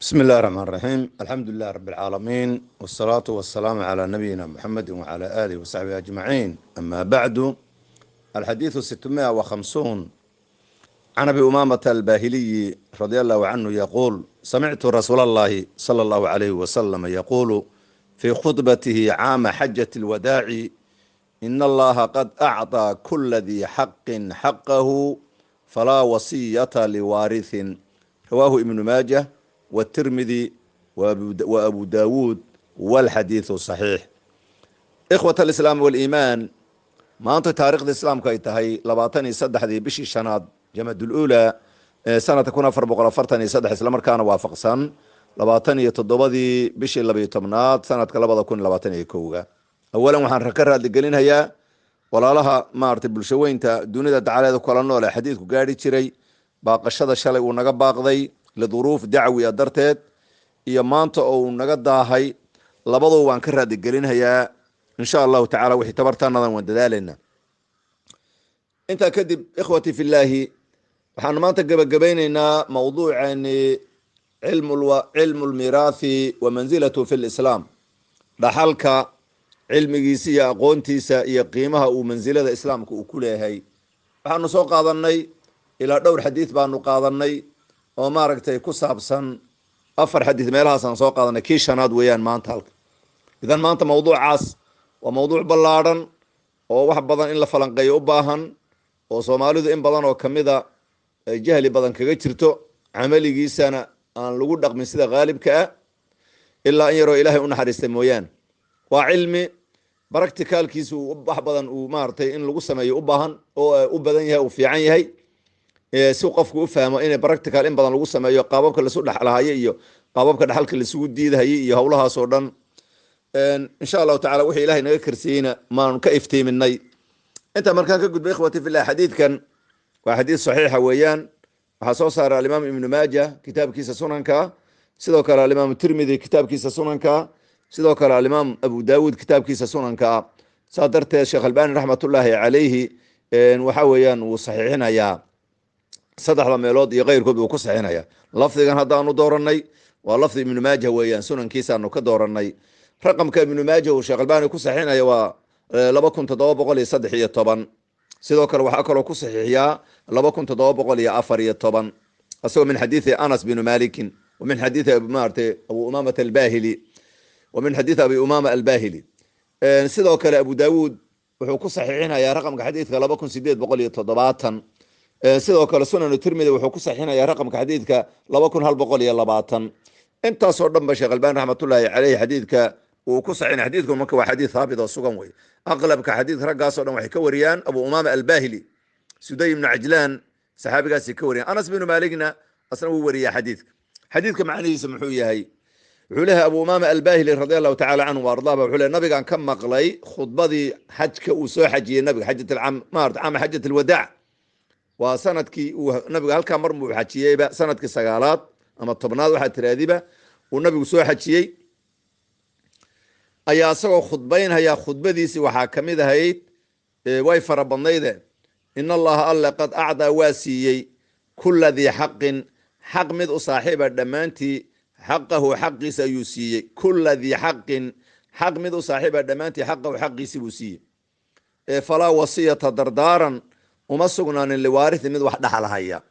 بسم الله الرحمن الرحيم الحمد لله رب العالمين والصلاة والسلام على نبينا محمد وعلى آله وصحبه أجمعين أما بعد الحديث 650 عن أبي أمامة الباهلي رضي الله عنه يقول سمعت رسول الله صلى الله عليه وسلم يقول في خطبته عام حجة الوداع إن الله قد أعطى كل ذي حق حقه فلا وصية لوارث رواه ابن ماجه والترمذي وأبو داود والحديث صحيح. إخوة الإسلام والإيمان ما أنت تاريخ الإسلام كي تهي لباطني صدح ذي بشي شناد جمد الأولى سنة تكون أفر بقرة فرطني صدح إسلام كان وافق سن لباطني تضبضي بشي اللي بيتمنات سنة كلبضة كون لباطني كوغا أولا وحان ركرها اللي قلين هيا ولا لها ما ارتب الشوين تا دون تعالى ذو كلانو ولا حديث قاري تشري باقشة الشلي ونقب باقضي لظروف دعوية درتد iyo maanta oo naga daahay labadoo waan ka raadi gelinayaa insha Allah ta'ala wixii tabartaanadan waan dadaalina inta kadib ikhwati fillahi waxaan maanta gabagabaynaynaa mawduucani cilmu almirathi wa manzilatu fil islam dhaxalka cilmigiisa iyo aqoontiisa iyo qiimaha uu manzilada islaamka uu ku leeyahay waxaanu soo qaadanay ilaa dhowr xadiis baanu qaadanay oo maaragtay ku saabsan afar xadiis meelahaasaan soo qaadanay kii shanaad weeyaan maanta halka idan maanta mawduucaas waa mawduuc ballaaran oo wax badan in la falanqeeyo u baahan oo Soomaalidu in badan oo kamida ay jahli badan kaga jirto amaligiisana aan lagu dhaqmin sida qaalibka ah ilaa in yaro Ilaahay u naxariistay mooyaan waa cilmi practicalkiisu wax badan uu maartay in lagu sameeyo u baahan oo u badan yahay oo fiican yahay si qofku u fahmo in practical in badan lagu sameeyo qaababka la soo dhaxlahayo iyo qaababka dhaxalka la isugu diidahay iyo hawlahaas oo dhan insha Allah ta'ala wixii Ilaahay naga karsiina maan ka iftiiminay inta markaan ka gudbay ikhwati fillah xadiidkan waa xadiis saxiix weeyaan waxa soo saaray Imam Ibn Majah kitabkiisa sunanka sidoo kale Imam Tirmidhi kitabkiisa sunanka sidoo kale Imam Abu Dawud kitabkiisa sunanka saadartay Sheikh Albani rahmatullahi alayhi waxa weeyaan uu saxiixinayaa saddexda meelood iyo qeyrkood uu ku saxiixinaya lafdigan haddaanu dooranay waa lafdi Ibn Majah weeyaan sunankiisa aanu ka dooranay raqamka Ibn Majah uu Sheikh Albani ku saxiixinaya waa 2713 sidoo kale waxa kale ku saxiixiyaa 2714 asoo min xadiisi Anas bin Malik ومن حديث أبو أمامة الباهلي ومن حديث أبي أمامة الباهلي sidoo kale Abu Dawud wuxuu ku saxiixinayaa raqamka xadiidka 2707 sidoo kale sunan Tirmidhi wuxuu ku saxiixinayaa raqamka xadiidka 2120 intaas oo dhan ba Sheikh Albani rahmatullahi alayhi xadiidka uu ku saxiixin xadiidku marka waa xadiis thaabit oo sugan way aqlabka xadiid ragaas oo dhan waxay ka wariyaan Abu Umama al-Bahili Suday ibn Ajlan saxaabigaasi ka wariyaan Anas bin Malikna asna uu wariyaa xadiidka macnihiisu muxuu yahay wuxuu leeyahay Abu Umama al-Bahili radiyallahu ta'ala anhu wardaaba wuxuu leeyahay nabigan ka maqlay khudbadii xajka uu soo xajiyay nabiga xajatul am xajatul wadaa waa sanadkii uu nabiga halka mar muu xajiyayba sanadkii sagaalaad ama tobnaad waxa tiraadiba uu nabigu soo xajiyay ayaa asagoo khudbaynaya khudbadiisi waxa kamid ahayd way farabadnayde in Allah alla qad a'da wasiyay kulli dhi haqqin haq mid u saaxiiba dhamaantii حقه حق سيوسي كل ذي حق حق مدو صاحب دمانتي حقه حق سيوسي فلا وصية دردارا ومسقنا لوارث مد واحد دحلها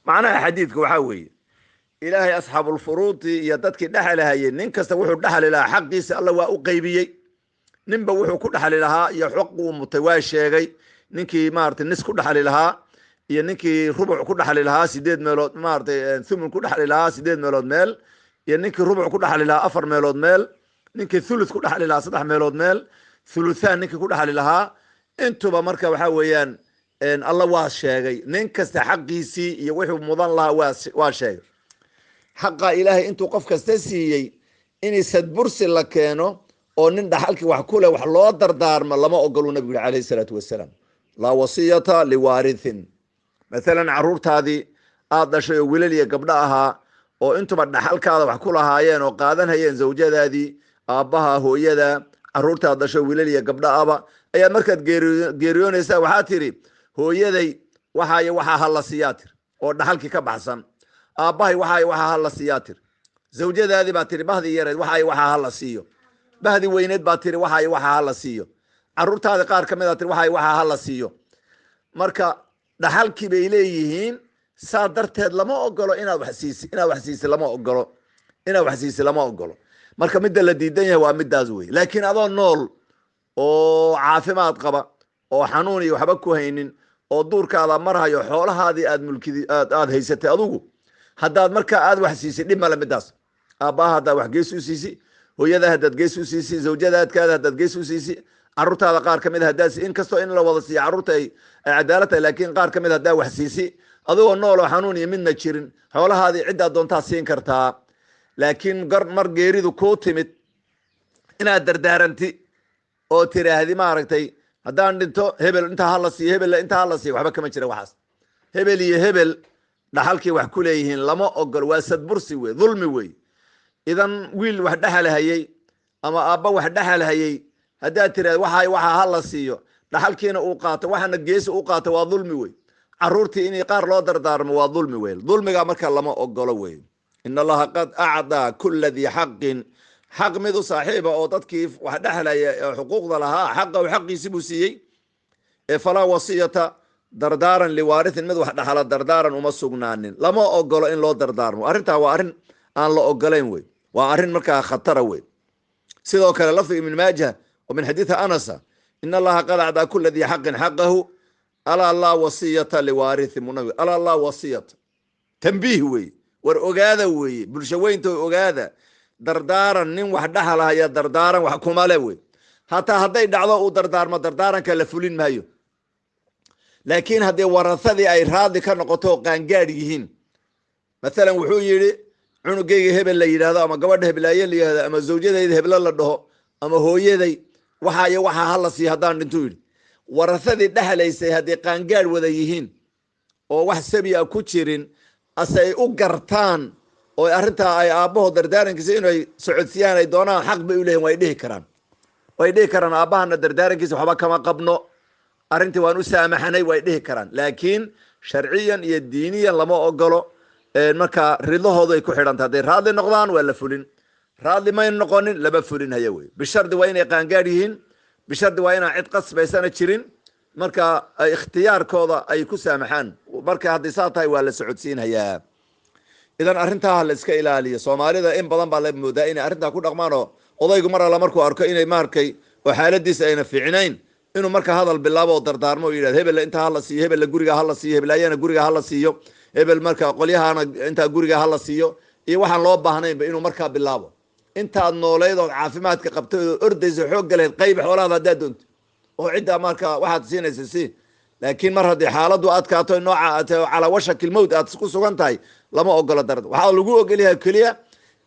معناها حديثك وحوي إلهي أصحاب الفروض يددك دحلها نين كستا وحو دحل لها حقي الله وا قيبيي نين وحو كدحل لها يحق متواشيغي نينكي مارت النس كدحل لها iyo ninkii rubuc ku dhaxli lahaa 8 meelood maartay thumun ku dhaxli lahaa 8 meelood meel iyo ninkii rubuc ku dhaxli lahaa 4 meelood meel ninkii thuluth ku dhaxli lahaa 3 meelood meel thuluthan ninkii ku dhaxli lahaa intuba marka waxa weeyaan Allah waa sheegay nin kasta xaqiisi iyo wixii mudan lahaa waa sheegay xaqa Ilaahay intuu qof kasta siiyay in sadbursi la keeno oo nin dhaxalkii wax ku leh wax loo dardaarmo lama ogolo nabiga kaleey salaatu wasalaam la wasiyata liwarithin مثلا عرورتادي aad dhashay wiilal iyo gabdho ahaa oo intuba dhaxalkaada wax ku lahaayeen oo qaadan hayeen zawjadaadii aabaha hooyada caruurtaada dhashay wiilal iyo gabdho aba ayaa markaad geeriyoonaysaa waxa tiri hooyaday waxa hal la siyaatir oo dhaxalkii ka baxsan aabahay waxa hal la siyaatir zawjadaadii baa tiri bahdii yareed waxay waxa hala siiyo, bahdii weyneed baa tiri waxay waxa hala siiyo, carruurtaada qaar ka mid a tiri waxay waxa hala siiyo. marka dhaxalkii bay leeyihiin, saa darteed lama ogolo inaad wax siisi lama ogolo. marka midda la diidan yahay waa midaas wey. laakiin adoo nool oo caafimaad qaba oo xanuun iyo waxba ku haynin oo duurkaada marhayo xoolahaadii aad haysatay adugu, haddaad markaa aad wax siisay dhib male midaas. aabbaha haddaad wax gees u siisi, hooyada haddaad gees u siisi, zawjadaadkaada haddaad gees u siisi, carruurtaada qaar kamid haddaad inkastoo in la wada siiya carruurta ay cadaalad tahay, laakiin qaar kamid haddaa wax siisi adigoo nool oo xanuun iyo midna jirin, xoolahaadii ciddaad doontaa siin kartaa. laakiin mar geeridu kuu timid inaad dardaaranti oo tiraahdi maaragtay haddaan dhinto hebel intaa hala siiyo, hebel intaa hala siiyo, waxba kama jira waxaas. hebel iyo hebel dhaxalkii wax ku leeyihiin lama ogol, waa sadbursi wey, dulmi wey. idan wiil wax dhexalhayey ama aabba wax dhexalhayey haddaad tiraahdi waxa hala siiyo, dhaxalkiina uu qaato, waxana geesi u qaato, waa dulmi wey. carruurtii in qaar loo dardaarmo waa dulmi wey. dulmiga marka lama ogolo wey. in allaha qad acdaa kula dii xaqin, xaq mid u saaxiiba oo dadkii wax dhexlaya ee xuquuqda lahaa xaqahu xaqiisi buu siiyey. falaa wasiyata dardaaran liwaarihin, mid wax dhaxala dardaaran uma sugnaanin. lama ogolo in loo dardaarmo. arrintaa waa arrin aan la ogolayn wey, waa arrin markaa khatara wey. sidoo kale lafdiga ibn maaja oo min xadiida anasa, in allaha qad acdaa kula dii xaqin xaqahu alaa laa wasiyata liwaarihin. munawi alaa laa wasiyata, tambiih wey, war ogaada weeye, bulsho weynta ogaada. dardaaran nin wax dhaxalhaya dardaaran wax kumale wey. hataa hadday dhacdo uu dardaarmo, dardaaranka la fulin maayo. laakiin haddii warathadii ay raadli ka noqoto oo qaangaadh yihiin, maalan wuxuu yidhi cunugayga hebel la yidhahdo, ama gabadha heblaaye la yidhahdo, ama zawjadayda heblo la dhaho, ama hooyaday waxaayo waxa hala siiyo haddaan dhintuu yidhi, warathadii dhexlaysay haddii qaangaadh wada yihiin oo wax sabiya ku jirin, ase ay u gartaan oo arrintaa ay aabbaho dardaarankiisa inay socodsiiyaan ay doonaan, xaq bay u leeyihin, way dhihi karaan aabbahana dardaarankiisa waxba kama qabno, arrintii waan u saamaxanay, way dhihi karaan. laakiin sharciyan iyo diiniyan lama ogolo. marka ridahoodu ay ku xidhantay, hadday raadli noqdaan waa la fulin, raadli may noqonin lama fulin haya wey. bishardi waa inay qaangaadh yihiin, bishardi waa inaan cid qasbaysana jirin, marka ikhtiyaarkooda ay ku saamaxaan. marka haddii saa tahay waa la socodsiinhayaa. idan arrintaa la iska ilaaliyo. soomaalida in badan baa la moodaa inay arrintaa ku dhaqmaan, oo odaygu mar alla markuu arko inay maarkay oo xaaladiisa ayna fiicnayn, inuu marka hadal bilaabo oo dardaarmo oo yidhahdo hebel intaa hala siiyo, hebel guriga hala siiyo, heblaayana guriga hala siiyo, hebel marka qolyahana intaa guriga hala siiyo, iyo waxaan loo baahnaynba inuu markaa bilaabo. intaad nooleyd ood caafimaadka qabtay oo ordaysa xoog galeed qayb xoolaada haddaad doonto oo ciddaa marka waxaad siinaysa si. laakiin mar haddii xaaladu adkaato nooca calaa washakil mowt aad ku sugan tahay, lama ogolo darda. waxaa lagu ogolyahay keliya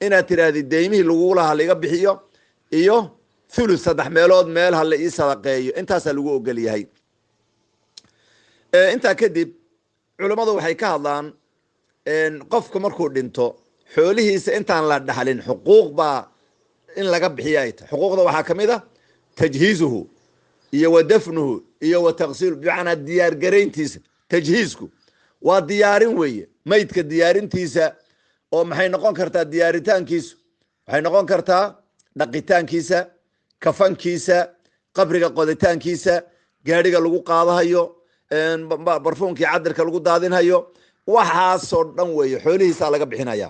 inaad tiraahdi deymihii lagu lahaa laiga bixiyo, iyo thuluth 3 meelood meel ha la ii sadaqeeyo, intaasaa lagu ogolyahay. intaa kadib culammadu waxay ka hadlaan qofka markuu dhinto xoolihiisa intaan la dhaxlin xuquuq baa in laga bixiya ay tahay. xuquuqda waxaa kamid a tajhiizuhu iyo wa dafnuhu iyo wa taqsiilu, bimacnaa diyaargarayntiisa. tajhiizku waa diyaarin weeye, maydka diyaarintiisa, oo maxay noqon kartaa diyaaritaankiisu? waxay noqon kartaa dhaqitaankiisa, kafankiisa, qabriga qoditaankiisa, gaadhiga lagu qaadahayo, barfuunkii cadirka lagu daadinhayo, waxaasoo dhan weeye xoolihiisaa laga bixinaya.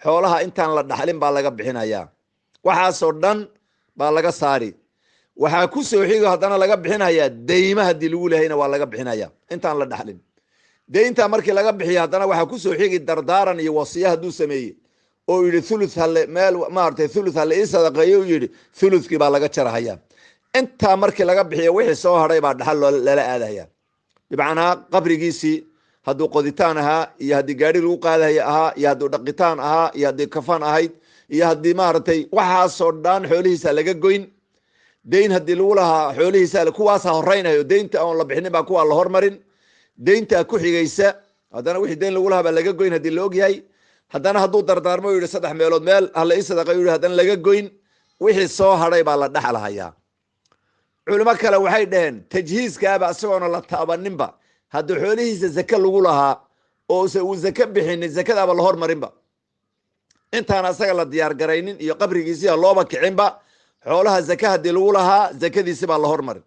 xoolaha intaan la dhaxlin baa laga bixinaya, waxaasoo dhan baa laga saari. waxaa ku soo xigo haddana laga bixinaya deyma, haddii lagu lahayna waa laga bixinaya intaan la dhaxlin. deyntaa markii laga bixiya haddana waxaa kusoo xigi dardaaran iyo wasiya hadduu sameeyey oo yidhi thuluth hale meel maaragtay thuluth hale ii sadaqeeyo u yidhi, thuluthkii baa laga jarahaya. intaa markii laga bixiya wixii soo hadhay baa dhaxal lala aadahaya. bimacnaa qabrigiisii hadduu qoditaan ahaa, iyo haddii gaadhi lagu qaadahaya ahaa, iyo hadduu dhaqitaan ahaa, iyo haddii kafan ahayd, iyo haddii maaragtay waxaasoo dhan xoolihiisa laga goyn. deyn haddii lagu lahaa xoolihiisa kuwaasa horeynayo, deynta oon la bixinin baa kuwaa la hormarin. deyntaa ku xigaysa haddana wixii deyn lagu lahaa baa laga goyn haddii la ogyahay. haddana hadduu dardaarmo u yidhi 3 meelood meel hala ii sadaqay u yidhi, haddana laga goyn. wixii soo hadhay baa la dhaxalhayaa. culimo kale waxay dhaheen tajhiiskaaba isagoona la taabaninba, haddii xoolihiisa zake lagu lahaa oo uu zake bixinin, zakadaaba la hormarinba. intaan asaga la diyaar garaynin iyo qabrigiisiya looba kicinba xoolaha zaka haddii lagu lahaa zakadiisi baa la hormarin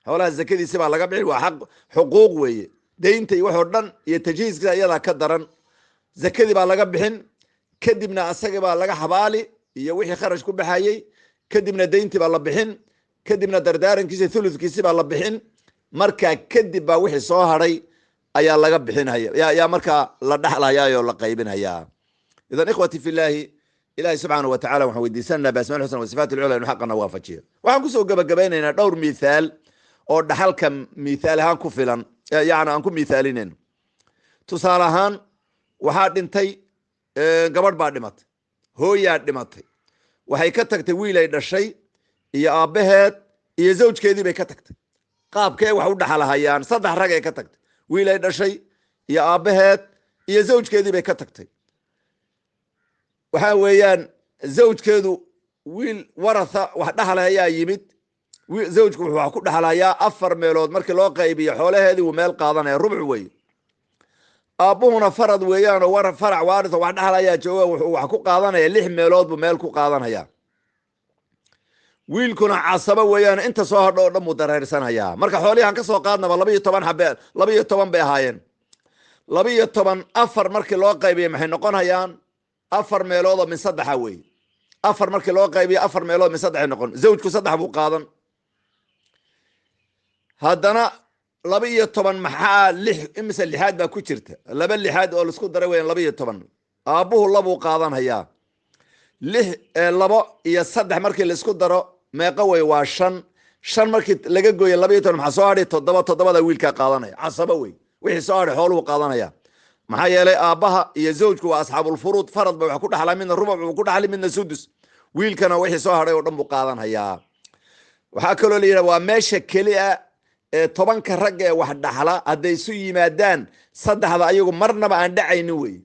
xoolaha zakadiisi baa laga bixin waa xaq xuquuq weeye daynta iyo waxoo dhan iyo tajhiiska iyadaa ka daran zakadii baa laga bixin kadibna asagii baa laga xabaali iyo wixii kharash ku baxayey kadibna dayntii baa la bixin kadibna dardaarankiisa thuludkiisi baa la bixin markaa kadib baa wixii soo haray ayaa laga bixinaya yaa markaa la dhaxlayaa oo la qaybinaya idan ikhwati filaahi ilaahay subxaanahu wa tacaala waxaan weydiisananaa biasmaa lxusna wa sifaat alcula inu xaqana waafajiyo waxaan kusoo gabagabaynaynaa dhowr mithaal oo dhaxalka mithaal ahaan ku filan yani aan ku mithaalinayno tusaale ahaan waxaa dhintay gabadh baa dhimatay hooyaa dhimatay waxay ka tagtay wiil ay dhashay iyo aabbaheed iyo zawjkeedii bay ka tagtay qaabkee wax u dhaxalahayaan saddex rag ay ka tagtay wiil ay dhashay iyo aabbaheed iyo zawjkeedii bay ka tagtay waxaa weeyaan zawjkeedu wiil waratha wax dhaxalayaa yimid zawjku wuxuu wax ku dhaxlayaa 4 meelood markii loo qaybiyo xoolaheedii uu meel qaadanaya rubc weeye aabuhuna farad weeyaan oo farac waaritha wax dhaxlayaa jooga wuxuu wax ku qaadanaya 6 meelood buu meel ku qaadanaya wiilkuna casaba weeyaan inta soo hadho oo dhan buu dareersanayaa marka xoolihan ka soo qaadnaba 12 xabeel 12 bay ahaayeen 12 afar markii loo qaybiyo maxay noqonayaan 4 meelood oo min 3 weeye afar markii loo qaybiyo 4 meelood min 3 noqon zawjku 3 buu qaadan haddana 12 maxaa 6 imise lixaad baa ku jirta 2 lixaad oo la isku daray weeyaan 12 aabuhu labuu qaadanaya 6 2 iyo 3 markii la isku daro meeqa way waa 5 markii laga gooyo 12 maxaa soo hadhay 7 wiilka qaadanaya casaba wey wixii soo hadhay xooluhu qaadanaya maxaa yeelay aabbaha iyo zawjku waa asxaabul furuud farad ba wax ku dhaxlaa midna rubuc uu ku dhaxlay midna sudus wiilkana wixii soo hadhay oo dhan buu qaadanaya waxaa kaloo la yiraahdaa waa meesha kaliya ee 10 rag ee wax dhaxla haday isu yimaadaan saddexda ayagu marnaba aan dhacaynin wey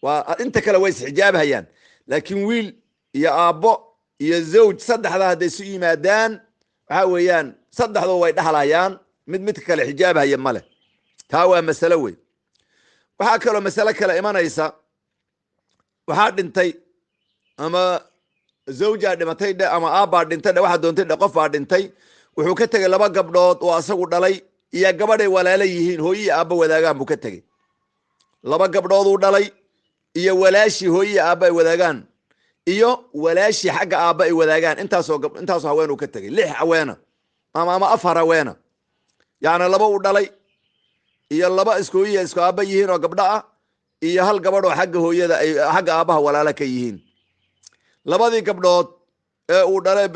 waa inta kale way isxijaabhayaan laakiin wiil iyo aabbo iyo zawj saddexda haday isu yimaadaan waxa weeyaan saddexdu way dhaxlayaan mid kale xijaabhaya male taa waa mas'alo wey waxaa kaloo mas'alo kale imanaysa waxaa dhintay ama zawjaa dhimatay ama aabbaa dhintay waxa doontay qof baa dhintay wuxuu ka tegay 2 gabdhood oo asagu dhalay iyo gabadhay walaalo yihiin hooyii aabba wadaagaan buu ka tegay 2 gabdhood uu dhalay iyo walaashi hooyii aabba ay wadaagaan iyo walaashi xagga aabba ay wadaagaan intaas haween uu ka tegay 6 haweena ama 4 haweena yaani 2 uu dhalay iyo 2 isku hooyii isku aabba yihiin oo gabdha ah iyo hal gabadh oo xagga hooyada ay xagga aabbaha walaalo ka yihiin labadii gabdhood ee uu dhalay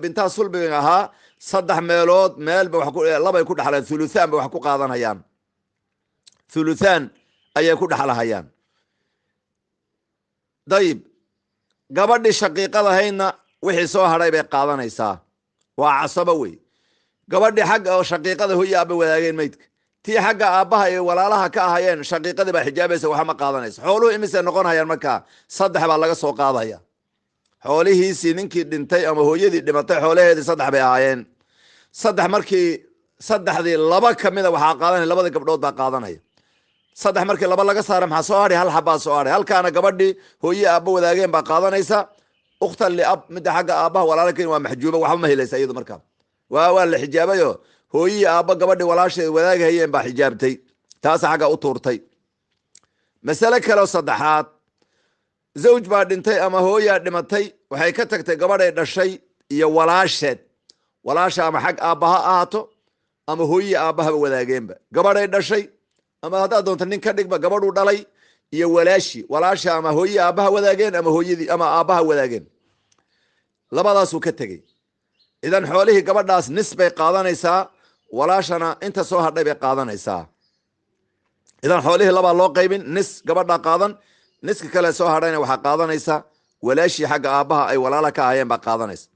binta sulbiga ahaa 3 meelood meel ba wax ku laba ku dhaxlaan thuluthan ba wax ku qaadanayaan thuluthan ayay ku dhaxlahayaan dayib gabadhi shaqiiqada hayna wixii soo haray bay qaadanaysaa waa casaba wey gabadhi xagga oo shaqiiqada hooyada aabba wadaageen meydka tii xagga aabbaha iyo walaalaha ka ahayeen shaqiiqadii baa xijaabaysa waxa ma qaadanayso xooluhu imise noqonayaan markaa 3 baa laga soo qaadaya xoolihiisii ninkii dhintay ama hooyadii dhimatay xoolaheedii 3 bay ahaayeen 3 markii 3dii 2 kamida waxaa qaadanaya 2 gabdhood baa qaadanaya 3 markii 2 laga saaro maxaa soo hadhay hal xabaa soo hadhay halkaana gabadhii hooyadii aabba wadaageen baa qaadanaysa ukhtan li ab mid xagga aabbaha walaalkeen waa maxjuuba waxba ma helaysa iyadu markaa waa la xijaabayo hooyadii aabba gabadhii walaasheed wadaagayeen baa xijaabtay taas xagga u tuurtay mas'ale kale oo saddexaad zawj baa dhintay ama hooyaa dhimatay waxay ka tagtay gabadhay dhashay iyo walaasheed walaasha ama xag aabbaha ahaato ama hooyii aabbaha wadaageenba gabadhay dhashay ama haddaad doonto nin ka dhigba gabadhuu dhalay iyo walaasha ama hooyii aabbaha wadaageen ama hooyadii ama aabbaha wadaageen labadaasuu ka tegey idan xoolihii gabadhaas nis bay qaadanaysaa walaashana inta soo hadhay bay qaadanaysaa idan xoolihii labaa loo qaybin nis gabadha qaadan niska kale soo hadhayna waxaa qaadanaysa walaashii xagga aabbaha ay walaala ka ahayeen baa qaadanaysa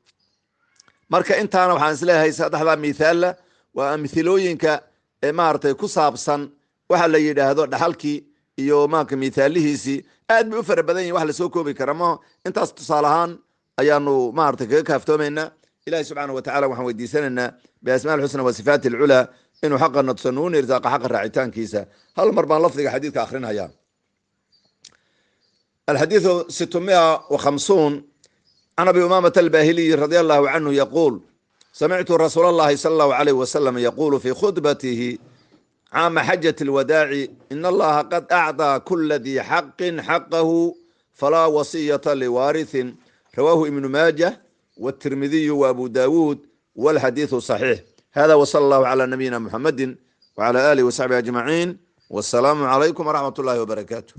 marka intaana waxaan isleeyahay saddexdaa mithaalla waa amthilooyinka ee maaragtay ku saabsan waxa la yidhaahdo dhaxalkii iyo maarka mithaalihiisii aad bay u fara badan yihin wax lasoo koobi kara ma intaas tusaale ahaan ayaanu maaragtay kaga kaaftoomaynaa ilahi subxaana wa tacala waxaan weydiisanaynaa biasmaa alxusna wa sifaati alculaa inuu xaqana tusano una irsaaqa xaqa raacitaankiisa hal mar baan lafdiga xadiidka akrinaya الحديث 650 عن أبي أمامة الباهلي رضي الله عنه يقول: سمعت رسول الله صلى الله عليه وسلم يقول في خطبته عام حجة الوداع: إن الله قد أعطى كل ذي حق حقه فلا وصية لوارث. رواه ابن ماجه والترمذي وأبو داود والحديث صحيح. هذا وصلى الله على نبينا محمد وعلى آله وصحبه أجمعين، والسلام عليكم ورحمة الله وبركاته.